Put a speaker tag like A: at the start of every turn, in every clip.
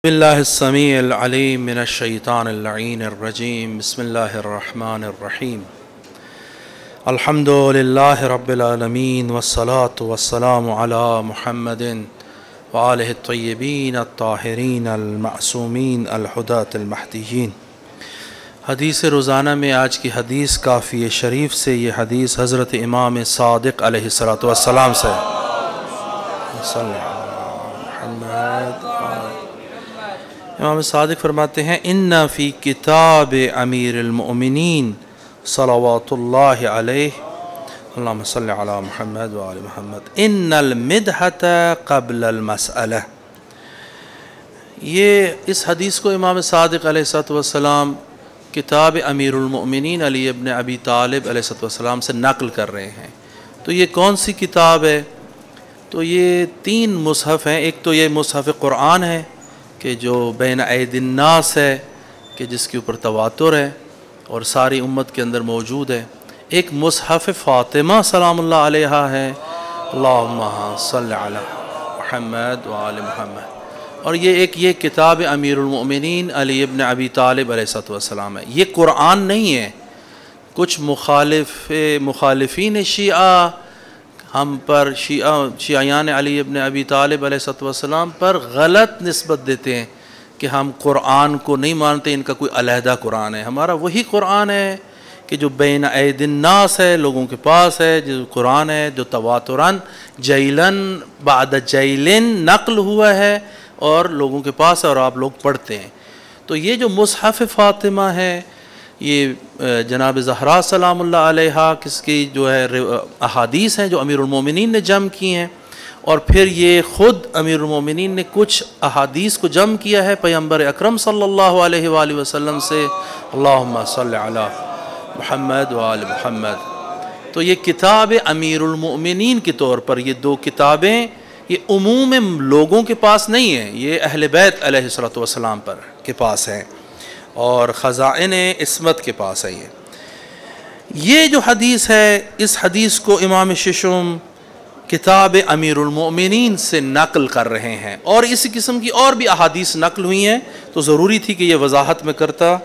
A: باللہ السمیع العلیم من الشیطان اللعین الرجیم بسم اللہ الرحمن الرحیم الحمد للہ رب العالمین والصلاة والسلام علی محمد وآلہ الطیبین الطاہرین المعصومین الہداۃ المہدیین۔ حدیث روزانہ میں آج کی حدیث کافی شریف سے، یہ حدیث حضرت امام صادق علیہ السلام سے امام صادق فرماتے ہیں ان فی کتاب امیر المؤمنین صلوات اللہ علیہ اللہم صلی علی محمد وآل محمد ان المدحۃ قبل المسئلہ۔ یہ اس حدیث کو امام صادق علیہ السلام کتاب امیر المؤمنین علی ابن ابی طالب علیہ السلام سے نقل کر رہے ہیں۔ تو یہ کون سی کتاب ہے؟ تو یہ 3 مصحف ہیں۔ ایک تو یہ مصحف قرآن ہے کہ جو بین ایدی الناس ہے، کہ جس کے اوپر تواتر ہے اور ساری امت کے اندر موجود ہے۔ ایک مصحف فاطمہ سلام اللہ علیہا ہے، اللہم صلی علی محمد وآل محمد۔ اور یہ کتاب امیر المؤمنین علی ابن ابی طالب علیہ السلام ہے۔ یہ قرآن نہیں ہے۔ کچھ مخالفین شیعہ ہم پر شیعیان علی ابن ابی طالب علیہ السلام پر غلط نسبت دیتے ہیں کہ ہم قرآن کو نہیں مانتے، ان کا کوئی علیحدہ قرآن ہے۔ ہمارا وہی قرآن ہے کہ جو بین ایدی الناس ہے، لوگوں کے پاس ہے، جو قرآن ہے جو تواتراً جیلن بعد جیلن نقل ہوا ہے اور لوگوں کے پاس ہے اور آپ لوگ پڑھتے ہیں۔ تو یہ جو مصحف فاطمہ ہے، یہ جناب زہرا سلام اللہ علیہا کس کی جو ہے احادیث ہیں جو امیر المومنین نے جمع کی ہیں، اور پھر یہ خود امیر المومنین نے کچھ احادیث کو جمع کیا ہے پیغمبر اکرم صلی اللہ علیہ وآلہ وسلم سے، اللہم صلی علی محمد وآل محمد۔ تو یہ کتاب امیر المؤمنین کے طور پر یہ 2 کتابیں یہ عموم لوگوں کے پاس نہیں ہیں، یہ اہل بیت علیہ السلام پر کے پاس ہیں اور خزائن عصمت کے پاس ہے۔ یہ جو حدیث ہے، اس حدیث کو امام ششم کتاب امیر المؤمنین سے نقل کر رہے ہیں، اور اسی قسم کی اور بھی احادیث نقل ہوئی ہیں، تو ضروری تھی کہ یہ وضاحت میں کرتا۔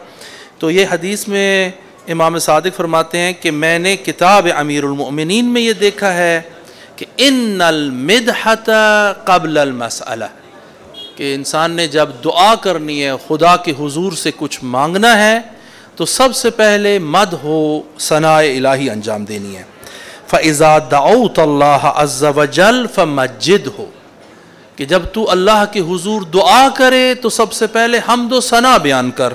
A: تو یہ حدیث میں امام صادق فرماتے ہیں کہ میں نے کتاب امیر المؤمنین میں یہ دیکھا ہے کہ ان المدحۃ قبل المسئلہ، کہ انسان نے جب دعا کرنی ہے، خدا کے حضور سے کچھ مانگنا ہے، تو سب سے پہلے مدح و ثناء الہی انجام دینی ہے۔ فَإِذَا دَعَوْتَ اللَّهَ عَزَّ وَجَلَّ فَمَجِّدْهُ، کہ جب تو اللہ کے حضور دعا کرے تو سب سے پہلے حمد و ثنا بیان کر۔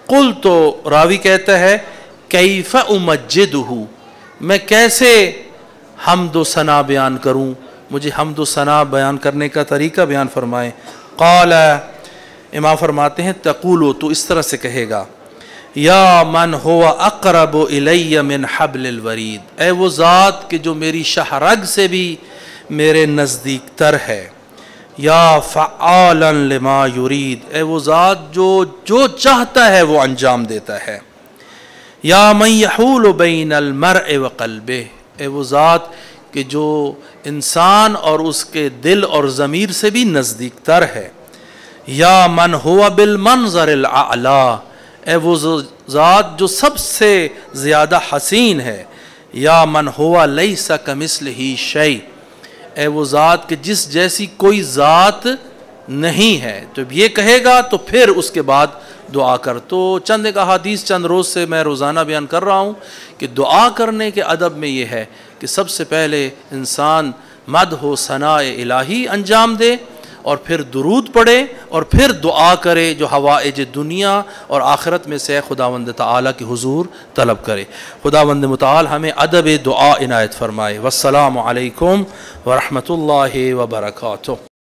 A: قل، تو راوی کہتا ہے کیف امجدہ، میں کیسے حمد و ثنا بیان کروں، مجھے حمد و ثنا بیان کرنے کا طریقہ بیان فرمائیں۔ قال، امام فرماتے ہیں تقولو، تو اس طرح سے کہے گا، یا من ہوا اقرب الی من حبل الورید، اے وہ ذات کہ جو میری شہرگ سے بھی میرے نزدیک تر ہے۔ یا فعالا لما یرید، اے وہ ذات جو چاہتا ہے وہ انجام دیتا ہے۔ یا من یحول بین المرء وقلبہ، اے وہ ذات کہ جو انسان اور اس کے دل اور ضمیر سے بھی نزدیک تر ہے۔ یا من ہوا بالمنظر الاعلی، اے وہ ذات جو سب سے زیادہ حسین ہے۔ یا من ہوا لیس کمثلہ شیء، اے وہ ذات کہ جس جیسی کوئی ذات نہیں ہے۔ جب یہ کہے گا تو پھر اس کے بعد دعا کر۔ تو چند ایک احادیث چند روز سے میں روزانہ بیان کر رہا ہوں کہ دعا کرنے کے ادب میں یہ ہے کہ سب سے پہلے انسان مدح و ثناء الہی انجام دے، اور پھر درود پڑھے، اور پھر دعا کرے جو حوائج دنیا اور آخرت میں سے خداوند تعالیٰ کے حضور طلب کرے۔ خداوند متعال ہمیں ادب دعا عنایت فرمائے۔ والسلام علیکم ورحمۃ اللہ وبرکاتہ۔